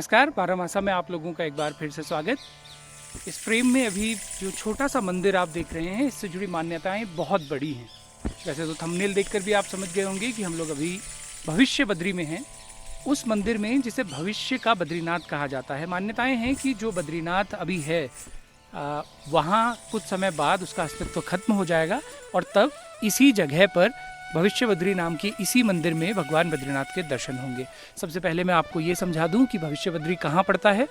नमस्कार, बारामासा में आप लोगों का एक बार फिर से स्वागत। इस फ्रेम में अभी जो छोटा सा मंदिर आप देख रहे हैं, इससे जुड़ी मान्यताएं बहुत बड़ी हैं। वैसे तो थंबनेल देखकर भी आप समझ गए होंगे कि हम लोग अभी भविष्य बद्री में हैं, उस मंदिर में जिसे भविष्य का बद्रीनाथ कहा जाता है। मान्यताएं हैं कि जो बद्रीनाथ अभी है वहाँ कुछ समय बाद उसका अस्तित्व खत्म हो जाएगा और तब इसी जगह पर भविष्य बद्री नाम के इसी मंदिर में भगवान बद्रीनाथ के दर्शन होंगे। सबसे पहले मैं आपको ये समझा दूं कि भविष्य बद्री कहाँ पड़ता है।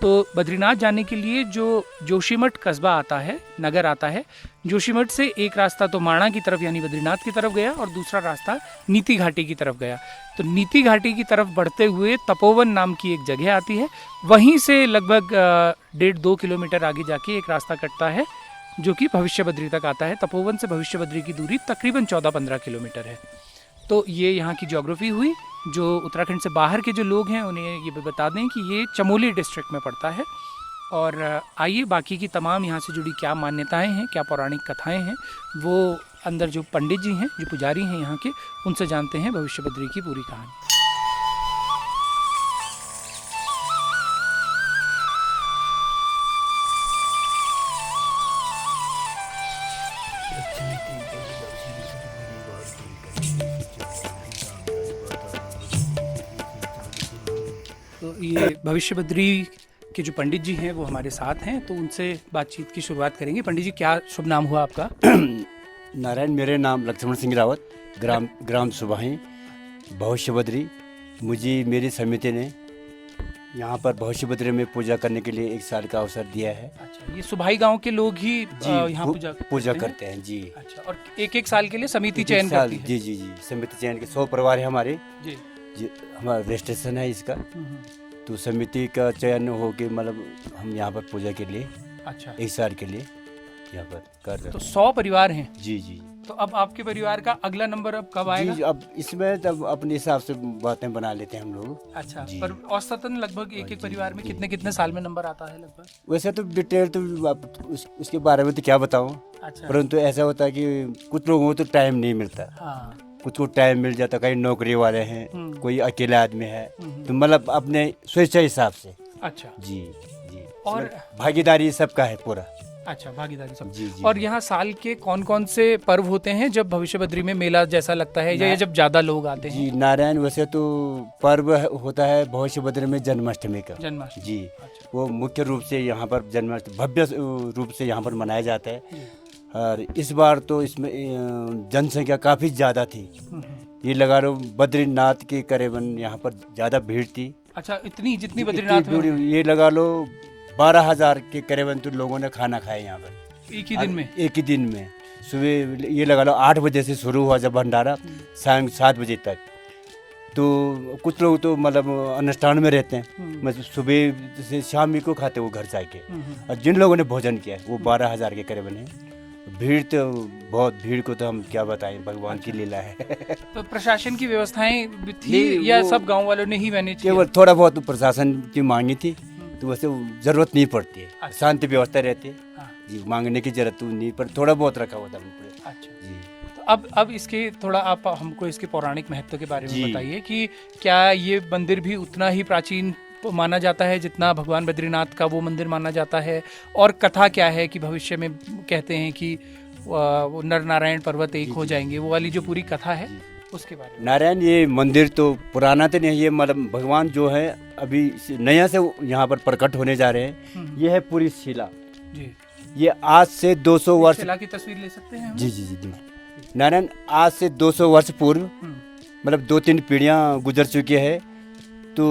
तो बद्रीनाथ जाने के लिए जो जोशीमठ कस्बा आता है, नगर आता है, जोशीमठ से एक रास्ता तो माणा की तरफ यानी बद्रीनाथ की तरफ गया और दूसरा रास्ता नीति घाटी की तरफ गया। तो नीति घाटी की तरफ बढ़ते हुए तपोवन नाम की एक जगह आती है, वहीं से लगभग 1.5-2 किलोमीटर आगे जाके एक रास्ता कटता है जो कि भविष्य बद्री तक आता है। तपोवन से भविष्य बद्री की दूरी तकरीबन 14-15 किलोमीटर है। तो ये यहाँ की ज्योग्राफी हुई। जो उत्तराखंड से बाहर के जो लोग हैं उन्हें ये भी बता दें कि ये चमोली डिस्ट्रिक्ट में पड़ता है। और आइए बाकी की तमाम यहाँ से जुड़ी क्या मान्यताएं हैं, क्या पौराणिक कथाएं हैं, वो अंदर जो पंडित जी हैं, जो पुजारी हैं यहाँ के, उनसे जानते हैं भविष्य बद्री की पूरी कहानी। तो ये भविष्य बद्री के जो पंडित जी हैं वो हमारे साथ हैं, तो उनसे बातचीत की शुरुआत करेंगे। पंडित जी, क्या शुभ नाम हुआ आपका? नारायण, मेरे नाम लक्ष्मण सिंह रावत, ग्राम सुबाही, भविष्य बद्री। मुझे मेरी समिति ने यहाँ पर भविष्य बद्री में पूजा करने के लिए 1 साल का अवसर दिया है। अच्छा, ये सुबाही गांव के लोग ही यहाँ पूजा करते हैं जी। अच्छा, और एक साल के लिए समिति चयन करती है? जी जी जी, समिति चयन के 100 परिवार है हमारे जी। हमारा रजिस्ट्रेशन है इसका। तो समिति का चयन हो के मतलब हम यहाँ पर पूजा के लिए अच्छा 1 साल के लिए यहाँ पर कर रहे हैं। तो 100 परिवार हैं? जी जी। तो अब आपके परिवार का अगला नंबर अब कब आएगा? जी, अब इसमें तब अपने हिसाब से बातें बना लेते हैं हम लोग। अच्छा, पर औसतन लगभग एक परिवार में कितने साल में नंबर आता है लगभग? वैसे तो डिटेल तो उसके बारे में तो क्या बताऊं। अच्छा। परंतु ऐसा होता है कि कुछ लोगों को तो टाइम नहीं मिलता। हाँ। कुछ को टाइम मिल जाता, कहीं नौकरी वाले हैं, कोई अकेला आदमी है, तो मतलब अपने स्वेच्छा हिसाब से। अच्छा जी जी। और भागीदारी सबका है पूरा। अच्छा, भागीदारी सब। जी जी। और यहाँ साल के कौन कौन से पर्व होते हैं जब भविष्य बद्री में मेला जैसा लगता है या जब ज्यादा लोग आते हैं? जी नारायण, वैसे तो पर्व होता है भविष्य बद्री में जन्माष्टमी का। जन्माष्टमी जी। अच्छा। वो मुख्य रूप से यहाँ पर जन्माष्टमी भव्य रूप से यहाँ पर मनाया जाता है। और इस बार तो इसमें जनसंख्या काफ़ी ज़्यादा थी। ये लगा लो बद्रीनाथ के करीबन यहाँ पर ज़्यादा भीड़ थी। अच्छा, इतनी जितनी बद्रीनाथ में? ये लगा लो 12,000 के करीबन तो लोगों ने खाना खाया यहाँ पर एक ही दिन में? एक ही दिन में। सुबह ये लगा लो 8 बजे से शुरू हुआ जब भंडारा, शाम 7 बजे तक। तो कुछ लोग तो मतलब अनुष्ठान में रहते हैं, मतलब सुबह से शाम को खाते वो घर जाके। और जिन लोगों ने भोजन किया वो 12,000 के करीबन है। भीड़ तो बहुत, भीड़ को तो हम क्या बताएं, भगवान की लीला है। तो प्रशासन की व्यवस्थाएं थी या सब गांव वालों ने ही मैनेज किया? केवल थोड़ा बहुत प्रशासन की मांगी थी, तो वैसे जरूरत नहीं पड़ती है। अच्छा। शांति व्यवस्था रहती है। हाँ। जी, मांगने की जरूरत नहीं, पर थोड़ा बहुत रखा हुआ था हमने। अच्छा जी। तो अब इसके थोड़ा आप हमको इसके पौराणिक महत्व के बारे में जी। बताइए कि क्या ये मंदिर भी उतना ही प्राचीन माना जाता है जितना भगवान बद्रीनाथ का वो मंदिर माना जाता है? और कथा क्या है कि भविष्य में कहते हैं कि वो नर नारायण पर्वत एक हो जाएंगे, वो वाली जो पूरी कथा है उसके बारे में? नारायण, ये मंदिर तो पुराना तो नहीं है, मतलब भगवान जो है अभी नया से यहाँ पर प्रकट होने जा रहे हैं। ये है पूरी शिला जी। ये आज से 200 वर्ष। शिला की तस्वीर ले सकते हैं हम? जी जी जी। नारायण, आज से 200 वर्ष पूर्व मतलब 2-3 पीढ़ियाँ गुजर चुकी है। तो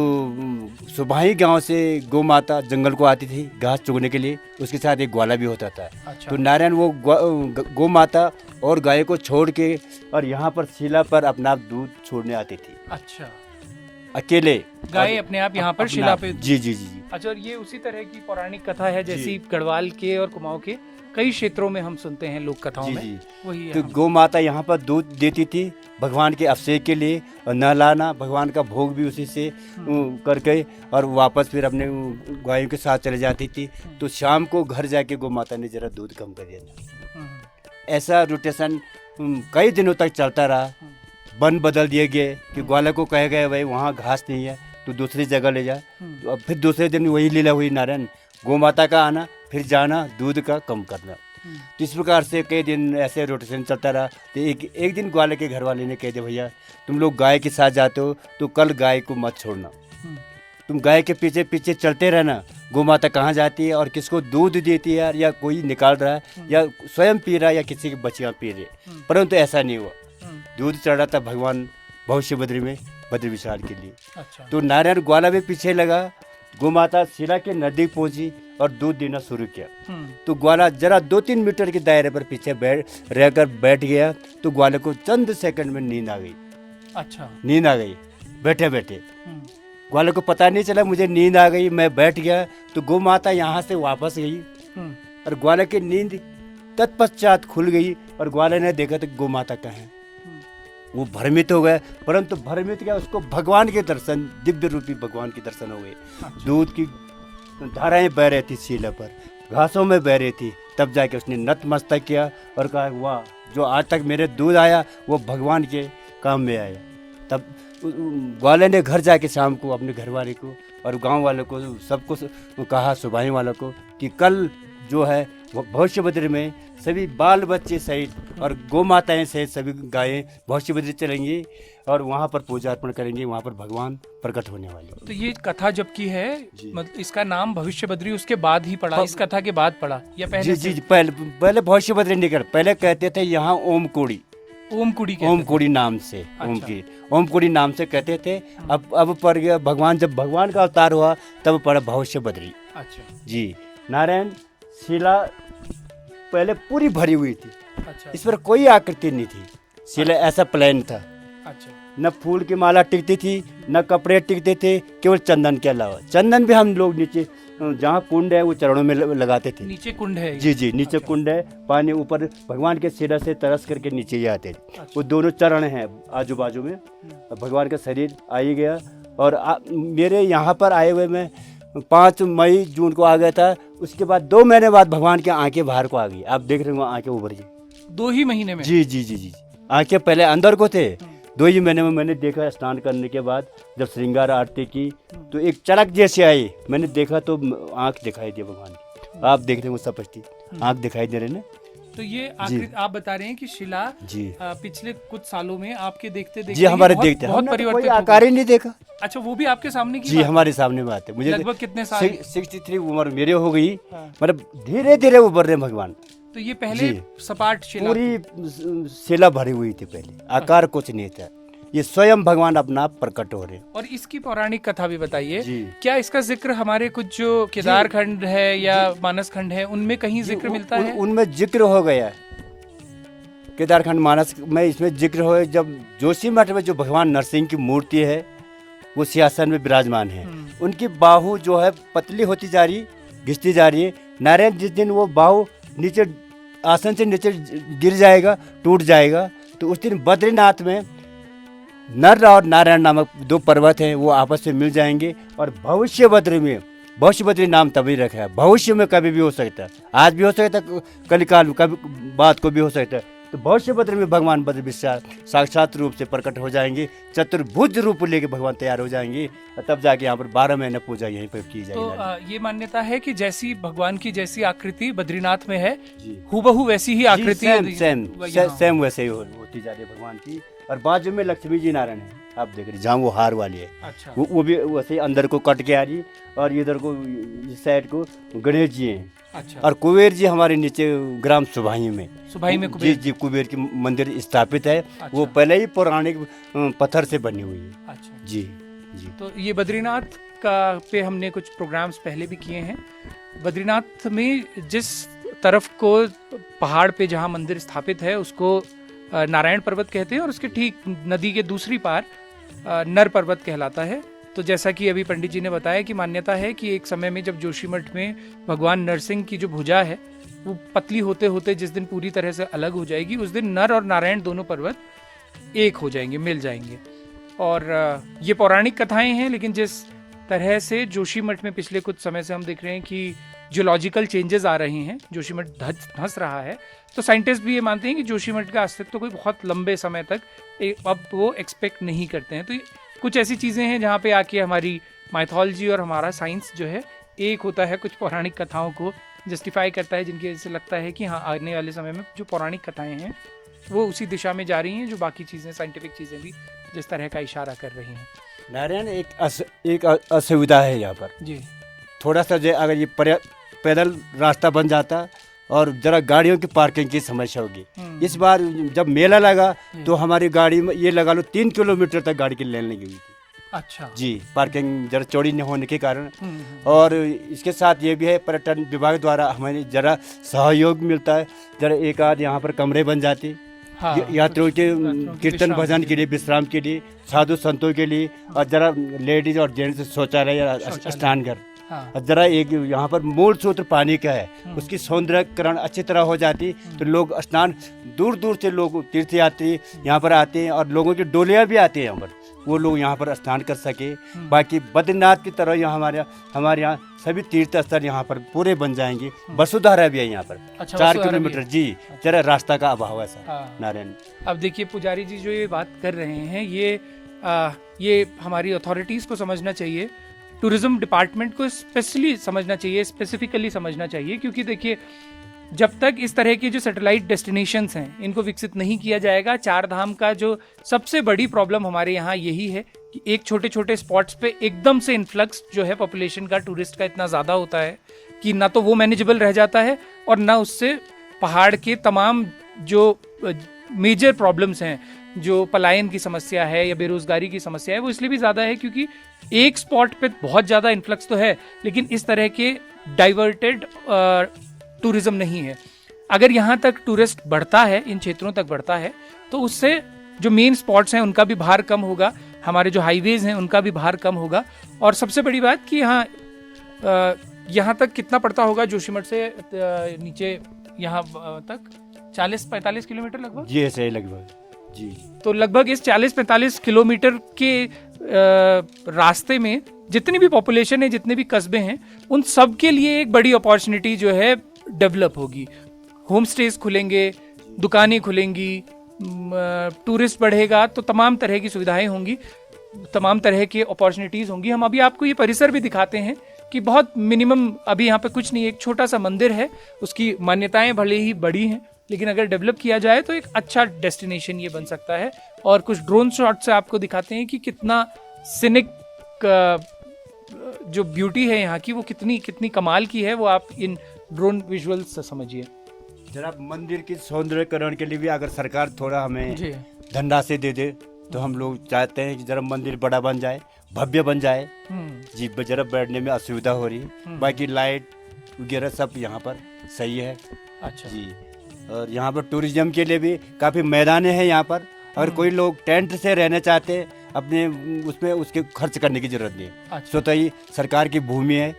सुबाही गांव से गौ माता जंगल को आती थी घास चुगने के लिए, उसके साथ एक ग्वाला भी होता था। अच्छा। तो नारायण वो गौ माता और गाय को छोड़ के और यहाँ पर शिला पर अपना दूध छोड़ने आती थी। अच्छा, अकेले गाय अपने आप यहाँ पर शिला पे? जी जी जी। अच्छा, और ये उसी तरह की पौराणिक कथा है जैसी गढ़वाल के और कुमाऊं के कई क्षेत्रों में हम सुनते हैं लोक कथाओं में। जी। वही तो है। गौ माता यहाँ पर दूध देती थी भगवान के अभिषेक के लिए, और नहलाना, भगवान का भोग भी उसी से करके और वापस फिर अपने गायों के साथ चले जाती थी। तो शाम को घर जाके गौ माता ने जरा दूध कम कर दिया। ऐसा रोटेशन कई दिनों तक चलता रहा। वन बदल दिए गए कि ग्वाला को कहे गए भाई वहाँ घास नहीं है, तो दूसरी जगह ले जा, तो अब फिर दूसरे दिन वही लीला हुई नारायण, गौ माता का आना, फिर जाना, दूध का कम करना। तो इस प्रकार से कई दिन ऐसे रोटेशन चलता रहा। तो एक दिन ग्वाले के घर वाले ने कह दिया, भैया तुम लोग गाय के साथ जाते हो तो कल गाय को मत छोड़ना, तुम गाय के पीछे पीछे चलते रहना, गौ माता कहाँ जाती है और किसको दूध देती है, या कोई निकाल रहा है या स्वयं पी रहा है या किसी की बच्चियाँ पी रही है। परंतु ऐसा नहीं हुआ, दूध चढ़ रहा था भगवान भविष्य बद्री में बद्री विशाल के लिए। अच्छा। तो नारायण ग्वाला भी पीछे लगा, गौ माता शिला के नजदीक पहुंची और दूध देना शुरू किया। तो ग्वाला जरा 2-3 मीटर के दायरे पर पीछे रहकर बैठ गया, तो ग्वाले को चंद सेकंड में नींद आ गई। अच्छा। नींद आ गई बैठे बैठे, ग्वाले को पता नहीं चला मुझे नींद आ गई, मैं बैठ गया। तो गौ माता यहाँ से वापस गई और ग्वाले की नींद तत्पश्चात खुल गई और ग्वाले ने देखा तो गौ माता कहाँ है। वो भ्रमित हो गए, परंतु भ्रमित क्या, उसको भगवान के दर्शन, दिव्य रूपी भगवान के दर्शन हो गए। दूध की धाराएं बह रही थी शिला पर, घासों में बह रही थी। तब जाके उसने नतमस्तक किया और कहा, वाह, जो आज तक मेरे दूध आया वो भगवान के काम में आया। तब ग्वाले ने घर जाके शाम को अपने घर वाले को और गांव वालों को सबको कहा, सुबाही वालों को, कि कल जो है वो भविष्य बद्री में सभी बाल बच्चे सहित और गौ माताएं सहित सभी गायें भविष्य बद्री चलेंगी और वहाँ पर पूजा अर्पण करेंगे, वहाँ पर भगवान प्रकट होने वाले। तो ये कथा जब की है, मतलब इसका नाम भविष्य बद्री उसके बाद ही पड़ा, इस कथा के बाद पड़ा या पहले? जी, पहले भविष्य बद्री नहीं कर, पहले कहते थे यहाँ ओम कुड़ी नाम से। अच्छा। ओम कुड़ी नाम से कहते थे। अब पड़ गया भगवान, जब भगवान का अवतार हुआ तब पड़ा भविष्य बद्री। अच्छा जी। नारायण शिला पहले पूरी भरी हुई थी। अच्छा। इस पर कोई आकृति नहीं थी, शिला ऐसा प्लेन था। अच्छा। न फूल की माला टिकती थी, न कपड़े टिकते थे, केवल चंदन के अलावा। चंदन भी हम लोग नीचे जहाँ कुंड है वो चरणों में लगाते थे। नीचे कुंड है? जी, नीचे कुंड है, पानी ऊपर भगवान के शिरा से तरस करके नीचे ही आते थे। अच्छा। वो दोनों चरण हैं आजू बाजू में, भगवान का शरीर आ ही गया। और मेरे यहाँ पर आए हुए में 5 मई जून को आ गया था। उसके बाद 2 महीने बाद भगवान की आंखें बाहर को आ गई। आप देख रहे हो आंखें उभर गई 2 ही महीने में? जी। आंखें पहले अंदर को थे, 2 ही महीने में मैंने देखा। स्नान करने के बाद जब श्रृंगार आरती की तो एक चड़क जैसे आई, मैंने देखा तो आंख दिखाई दी भगवान की। आप देख रहे हो स्पष्ट आंख दिखाई दे रहे ना। तो ये आप बता रहे हैं कि शिला जी पिछले कुछ सालों में आपके देखते जी हमारे देखते बहुत परिवर्तन, कोई आकार ही नहीं देखा। अच्छा, वो भी आपके सामने की जी बात? हमारे सामने बात है। मुझे लगभग कितने साल? 63 उम्र मेरे हो गई। मतलब धीरे धीरे उभर रहे भगवान। तो ये पहले सपाट शिला, पूरी शिला भरी हुई थी, पहले आकार कुछ नहीं था। ये स्वयं भगवान अपना आप प्रकट हो रहे। और इसकी पौराणिक कथा भी बताइए, क्या इसका जिक्र हमारे कुछ जो केदार खंड है या मानस खंड है उनमें कहीं जिक्र मिलता है? उनमें जिक्र हो गया, केदार खंड मानस में इसमें जिक्र हो। जब जोशी मठ में जो भगवान नरसिंह की मूर्ति है वो सिंहासन में विराजमान है, उनकी बाहु जो है पतली होती जा रही, घिसती जा रही है। नारायण जिस दिन वो बाहु नीचे आसन से नीचे गिर जाएगा, टूट जाएगा, तो उस दिन बद्रीनाथ में नर और नारायण नामक 2 पर्वत हैं, वो आपस में मिल जाएंगे। और भविष्य बद्री में, भविष्य बद्री नाम तभी रखा है, भविष्य में कभी भी हो सकता है, आज भी हो सकता है, कलिकाल में कभी बात को भी हो सकता है। तो भविष्य बद्री में भगवान बद्री विशाल साक्षात रूप से प्रकट हो जाएंगे, चतुर्भुज रूप लेके भगवान तैयार हो जाएंगे। तब जाके यहाँ पर 12 महीने पूजा यहीं पर की जाएगी। तो ये मान्यता है कि जैसी भगवान की जैसी आकृति बद्रीनाथ में है, हूबहू वैसी ही आकृति सेम वैसे ही होती जा रही है भगवान की। और बाजू में लक्ष्मी जी नारायण है, आप देख रहे जहाँ वो हार वाली है। अच्छा। वो भी वैसे अंदर को कट के आ रही, और इधर को इस साइड को गणेश जी हैं। अच्छा। और कुबेर जी हमारे नीचे ग्राम सुबाही में कुबेर जी कुबेर की मंदिर स्थापित है। अच्छा। वो पहले ही पौराणिक पत्थर से बनी हुई है। अच्छा। जी। तो ये बद्रीनाथ का पे हमने कुछ प्रोग्राम्स पहले भी किए हैं। बद्रीनाथ में जिस तरफ को पहाड़ पे जहाँ मंदिर स्थापित है उसको नारायण पर्वत कहते हैं, और उसके ठीक नदी के दूसरी पार नर पर्वत कहलाता है। तो जैसा कि अभी पंडित जी ने बताया कि मान्यता है कि एक समय में जब जोशीमठ में भगवान नरसिंह की जो भुजा है वो पतली होते होते जिस दिन पूरी तरह से अलग हो जाएगी, उस दिन नर और नारायण दोनों पर्वत एक हो जाएंगे, मिल जाएंगे। और ये पौराणिक कथाएं हैं, लेकिन जिस तरह से जोशीमठ में पिछले कुछ समय से हम देख रहे हैं कि जियोलॉजिकल चेंजेस आ रहे हैं, जोशीमठ धंस रहा है, तो साइंटिस्ट भी ये मानते हैं कि जोशीमठ का अस्तित्व कोई बहुत लंबे समय तक अब वो एक्सपेक्ट नहीं करते हैं। तो कुछ ऐसी चीज़ें हैं जहाँ पे आके हमारी माइथोलॉजी और हमारा साइंस जो है एक होता है, कुछ पौराणिक कथाओं को जस्टिफाई करता है, जिनकी वजह से लगता है कि हाँ आने वाले समय में जो पौराणिक कथाएं हैं वो उसी दिशा में जा रही हैं जो बाकी चीज़ें, साइंटिफिक चीज़ें भी जिस तरह का इशारा कर रही हैं। नारायण एक असुविधा है यहाँ पर जी। थोड़ा सा जो अगर ये पैदल रास्ता बन जाता और जरा गाड़ियों की पार्किंग की समस्या होगी। इस बार जब मेला लगा तो हमारी गाड़ी में ये लगा लो 3 किलोमीटर तक गाड़ी की लाइन लगी हुई थी। अच्छा जी, पार्किंग जरा चौड़ी न होने के कारण। और इसके साथ ये भी है पर्यटन विभाग द्वारा हमें जरा सहयोग मिलता है, जरा एक आध यहाँ पर कमरे बन जाते हाँ, यात्रियों के कीर्तन भजन के लिए, विश्राम के लिए, साधु संतों के लिए, और जरा लेडीज और जेंट्स शौचालय या स्नान घर। हाँ। जरा एक यहाँ पर मूल सूत्र पानी का है, उसकी सौंदर्यकरण अच्छी तरह हो जाती तो लोग स्नान दूर दूर से लोग तीर्थयात्री यहाँ पर आते हैं और लोगों की डोलियाँ भी आती हैं यहाँ पर, वो लोग यहाँ पर स्नान कर सके। बाकी बद्रीनाथ की तरह यहाँ हमारे यहाँ सभी तीर्थ स्थल यहाँ पर पूरे बन जाएंगे। वसुधारा भी है यहाँ पर। अच्छा, 4 किलोमीटर। जी, जरा रास्ता का अभाव है सर। हाँ। नारायण, अब देखिए पुजारी जी जो ये बात कर रहे हैं ये हमारी अथॉरिटीज़ को समझना चाहिए, टूरिज्म डिपार्टमेंट को स्पेशली समझना चाहिए, स्पेसिफिकली समझना चाहिए, क्योंकि देखिए जब तक इस तरह के जो सैटेलाइट डेस्टिनेशंस हैं इनको विकसित नहीं किया जाएगा, 4 धाम का जो सबसे बड़ी प्रॉब्लम हमारे यहाँ यही है कि एक छोटे छोटे स्पॉट्स पे एकदम से इन्फ्लक्स जो है पॉपुलेशन का, टूरिस्ट का इतना ज़्यादा होता है कि ना तो वो मैनेजेबल रह जाता है और ना उससे पहाड़ के तमाम जो मेजर प्रॉब्लम्स हैं, जो पलायन की समस्या है या बेरोजगारी की समस्या है, वो इसलिए भी ज़्यादा है क्योंकि एक स्पॉट पे बहुत ज़्यादा इन्फ्लक्स तो है लेकिन इस तरह के डाइवर्टेड टूरिज्म नहीं है। अगर यहाँ तक टूरिस्ट बढ़ता है, इन क्षेत्रों तक बढ़ता है, तो उससे जो मेन स्पॉट्स हैं उनका भी भार कम होगा, हमारे जो हाईवेज हैं उनका भी भार कम होगा। और सबसे बड़ी बात कि यहाँ तक कितना पड़ता होगा जोशीमठ से नीचे यहाँ तक 40-45 किलोमीटर लगभग। जी ऐसे लगभग। जी, तो लगभग इस 40-45 किलोमीटर के रास्ते में जितनी भी पॉपुलेशन है, जितने भी कस्बे हैं, उन सब के लिए एक बड़ी अपॉर्चुनिटी जो है डेवलप होगी। होम स्टेज खुलेंगे, दुकानें खुलेंगी, टूरिस्ट बढ़ेगा तो तमाम तरह की सुविधाएं होंगी, तमाम तरह की अपॉर्चुनिटीज़ होंगी। हम अभी आपको ये परिसर भी दिखाते हैं कि बहुत मिनिमम अभी यहाँ पे कुछ नहीं, एक छोटा सा मंदिर है, उसकी मान्यताएं भले ही बड़ी हैं लेकिन अगर डेवलप किया जाए तो एक अच्छा डेस्टिनेशन ये बन सकता है। और कुछ ड्रोन शॉट से आपको दिखाते हैं कि कितना सिनिक जो ब्यूटी है यहाँ की वो कितनी कमाल की है, वो आप इन ड्रोन विजुअल्स से समझिए। जरा मंदिर की सौंदर्यकरण के लिए भी अगर सरकार थोड़ा हमें धनराशि दे दे तो हम लोग चाहते हैं कि जरा मंदिर बड़ा बन जाए, भव्य बन जाए। जी, जरा बैठने में असुविधा हो रही है, बाकी लाइट वगैरह सब यहाँ पर सही है। अच्छा जी, और यहाँ पर टूरिज्म के लिए भी काफ़ी मैदाने हैं यहाँ पर। अगर कोई लोग टेंट से रहना चाहते हैं अपने उसमें उसके खर्च करने की जरूरत नहीं है। अच्छा। स्वतः ही सरकार की भूमि है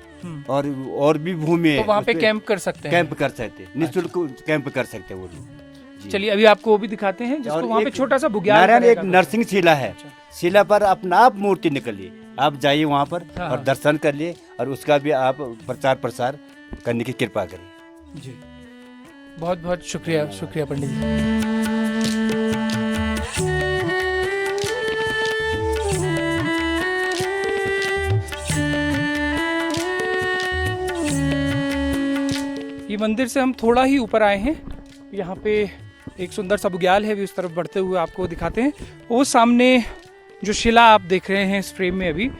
और भी भूमि है, तो वहाँ पे कैंप कर सकते हैं। कैंप कर सकते हैं, निःशुल्क कैंप कर सकते हैं वो लोग। चलिए अभी आपको वो भी दिखाते हैं जिसको वहाँ पे छोटा सा बुग्याल नारायण एक नरसिंह शिला है। शिला पर अपना आप मूर्ति निकलिए, आप जाइए वहाँ पर और दर्शन कर लिए और उसका भी आप प्रचार प्रसार करने की कृपा करिए। जी, बहुत बहुत शुक्रिया पंडित जी। ये मंदिर से हम थोड़ा ही ऊपर आए हैं, यहाँ पे एक सुंदर सा बुग्याल है, भी उस तरफ बढ़ते हुए आपको दिखाते हैं। वो सामने जो शिला आप देख रहे हैं इस फ्रेम में अभी,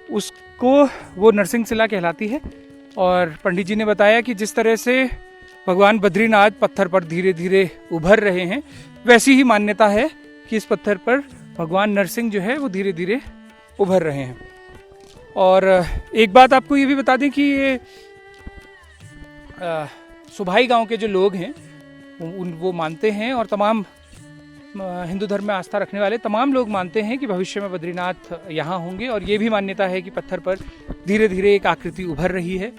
उसको वो नरसिंह शिला कहलाती है। और पंडित जी ने बताया कि जिस तरह से भगवान बद्रीनाथ पत्थर पर धीरे धीरे उभर रहे हैं, वैसी ही मान्यता है कि इस पत्थर पर भगवान नरसिंह जो है वो धीरे धीरे उभर रहे हैं। और एक बात आपको ये भी बता दें कि ये सुभाई गांव के जो लोग हैं वो मानते हैं, और तमाम हिंदू धर्म में आस्था रखने वाले तमाम लोग मानते हैं कि भविष्य में बद्रीनाथ यहाँ होंगे। और ये भी मान्यता है कि पत्थर पर धीरे धीरे एक आकृति उभर रही है।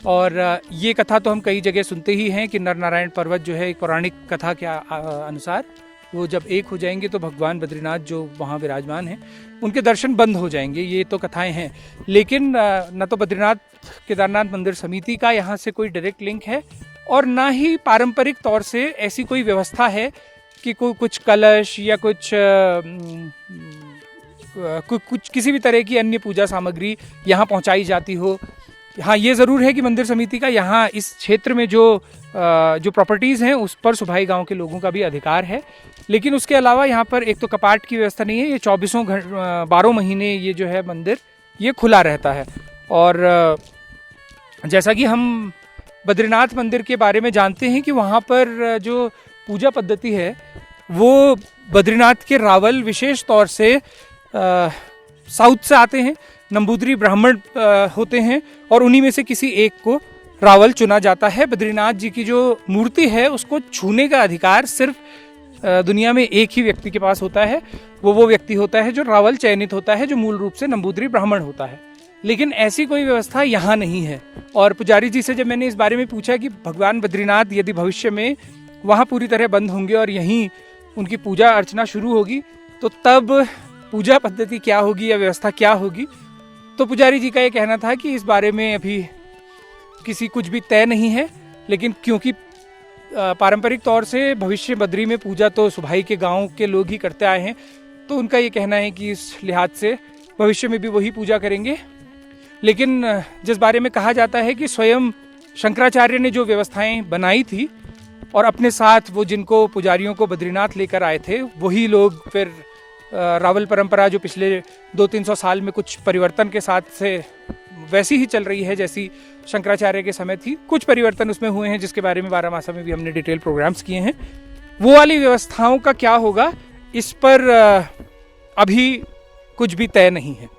और ये कथा तो हम कई जगह सुनते ही हैं कि नर नारायण पर्वत जो है एक पौराणिक कथा के अनुसार वो जब एक हो जाएंगे तो भगवान बद्रीनाथ जो वहाँ विराजमान हैं उनके दर्शन बंद हो जाएंगे। ये तो कथाएं हैं, लेकिन न तो बद्रीनाथ केदारनाथ मंदिर समिति का यहाँ से कोई डायरेक्ट लिंक है और ना ही पारंपरिक तौर से ऐसी कोई व्यवस्था है कि कोई कुछ कलश या कुछ कुछ किसी भी तरह की अन्य पूजा सामग्री यहाँ पहुँचाई जाती हो। हाँ, ये ज़रूर है कि मंदिर समिति का यहाँ इस क्षेत्र में जो प्रॉपर्टीज़ हैं उस पर सुभाई गांव के लोगों का भी अधिकार है। लेकिन उसके अलावा यहाँ पर एक तो कपाट की व्यवस्था नहीं है, ये 12 महीने ये जो है मंदिर ये खुला रहता है। और जैसा कि हम बद्रीनाथ मंदिर के बारे में जानते हैं कि वहाँ पर जो पूजा पद्धति है वो बद्रीनाथ के रावल विशेष तौर से साउथ से आते हैं, नंबूदरी ब्राह्मण होते हैं और उन्हीं में से किसी एक को रावल चुना जाता है। बद्रीनाथ जी की जो मूर्ति है उसको छूने का अधिकार सिर्फ दुनिया में एक ही व्यक्ति के पास होता है, वो व्यक्ति होता है जो रावल चयनित होता है, जो मूल रूप से नंबूदरी ब्राह्मण होता है। लेकिन ऐसी कोई व्यवस्था यहाँ नहीं है। और पुजारी जी से जब मैंने इस बारे में पूछा कि भगवान बद्रीनाथ यदि भविष्य में वहाँ पूरी तरह बंद होंगे और यहीं उनकी पूजा अर्चना शुरू होगी तो तब पूजा पद्धति क्या होगी या व्यवस्था क्या होगी, तो पुजारी जी का ये कहना था कि इस बारे में अभी किसी कुछ भी तय नहीं है। लेकिन क्योंकि पारंपरिक तौर से भविष्य बद्री में पूजा तो सुभाई के गांव के लोग ही करते आए हैं, तो उनका ये कहना है कि इस लिहाज से भविष्य में भी वही पूजा करेंगे। लेकिन जिस बारे में कहा जाता है कि स्वयं शंकराचार्य ने जो व्यवस्थाएं बनाई थी और अपने साथ वो जिनको पुजारियों को बद्रीनाथ लेकर आए थे वही लोग फिर रावल परंपरा जो पिछले 200-300 साल में कुछ परिवर्तन के साथ से वैसी ही चल रही है जैसी शंकराचार्य के समय थी। कुछ परिवर्तन उसमें हुए हैं जिसके बारे में बारामासा में भी हमने डिटेल प्रोग्राम्स किए हैं। वो वाली व्यवस्थाओं का क्या होगा इस पर अभी कुछ भी तय नहीं है।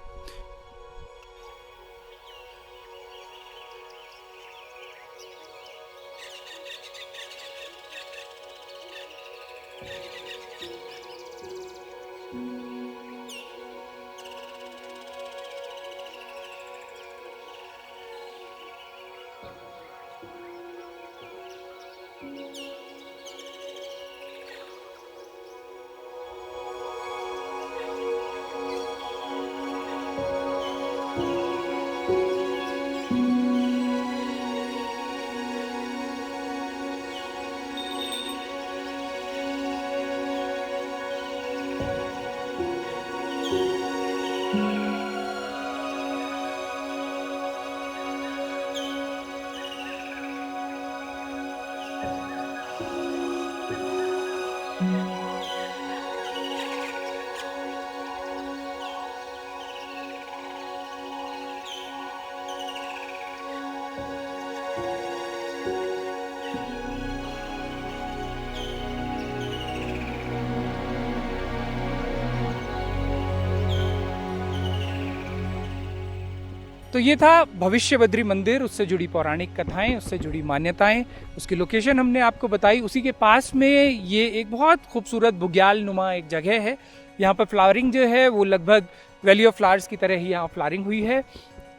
तो ये था भविष्य बद्री मंदिर, उससे जुड़ी पौराणिक कथाएं, उससे जुड़ी मान्यताएं, उसकी लोकेशन हमने आपको बताई। उसी के पास में ये एक बहुत खूबसूरत बुग्याल नुमा एक जगह है। यहाँ पर फ्लावरिंग जो है वो लगभग वैली ऑफ फ्लावर्स की तरह ही यहाँ फ्लावरिंग हुई है।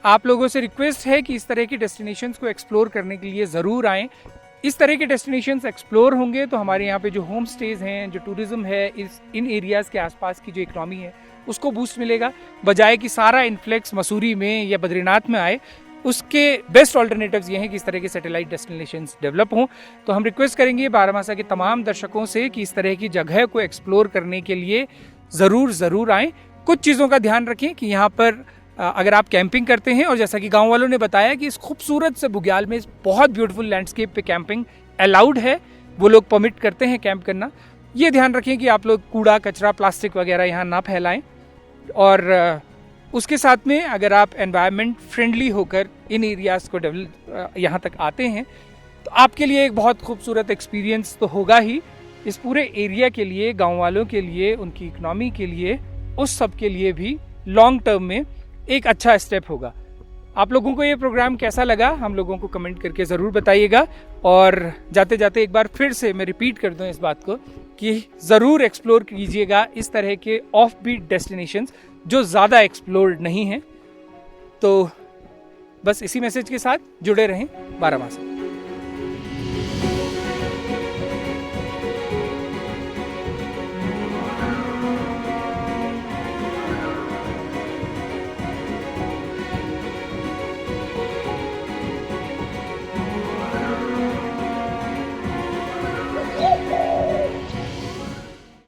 आप लोगों से रिक्वेस्ट है कि इस तरह की डेस्टिनेशंस को एक्सप्लोर करने के लिए ज़रूर आएँ। इस तरह के डेस्टिनेशंस एक्सप्लोर होंगे तो हमारे यहाँ पे जो होम स्टेज़ हैं, जो टूरिज़्म है, इन एरियाज़ के आसपास की जो इकनॉमी है उसको बूस्ट मिलेगा, बजाय कि सारा इन्फ्लेक्स मसूरी में या बद्रीनाथ में आए। उसके बेस्ट ऑल्टरनेटिव्स ये हैं कि इस तरह के सैटेलाइट डेस्टिनेशंस डेवलप हों। तो हम रिक्वेस्ट करेंगे बारामासा के तमाम दर्शकों से कि इस तरह की जगह को एक्सप्लोर करने के लिए ज़रूर आएँ। कुछ चीज़ों का ध्यान रखें कि यहाँ पर अगर आप कैंपिंग करते हैं, और जैसा कि गांव वालों ने बताया कि इस खूबसूरत से बुग्याल में इस बहुत ब्यूटीफुल लैंडस्केप पे कैंपिंग अलाउड है, वो लोग परमिट करते हैं कैंप करना। ये ध्यान रखें कि आप लोग कूड़ा कचरा प्लास्टिक वगैरह यहाँ ना फैलाएं। और उसके साथ में अगर आप एनवायरनमेंट फ्रेंडली होकर इन एरियाज़ को यहाँ तक आते हैं तो आपके लिए एक बहुत खूबसूरत एक्सपीरियंस तो होगा ही। इस पूरे एरिया के लिए, गाँव वालों के लिए, उनकी इकनॉमी के लिए, उस सब के लिए भी लॉन्ग टर्म में एक अच्छा स्टेप होगा। आप लोगों को ये प्रोग्राम कैसा लगा हम लोगों को कमेंट करके ज़रूर बताइएगा। और जाते जाते एक बार फिर से मैं रिपीट कर दूं इस बात को कि ज़रूर एक्सप्लोर कीजिएगा इस तरह के ऑफ बीट डेस्टिनेशंस जो ज़्यादा एक्सप्लोर्ड नहीं हैं। तो बस इसी मैसेज के साथ जुड़े रहें बारामासा।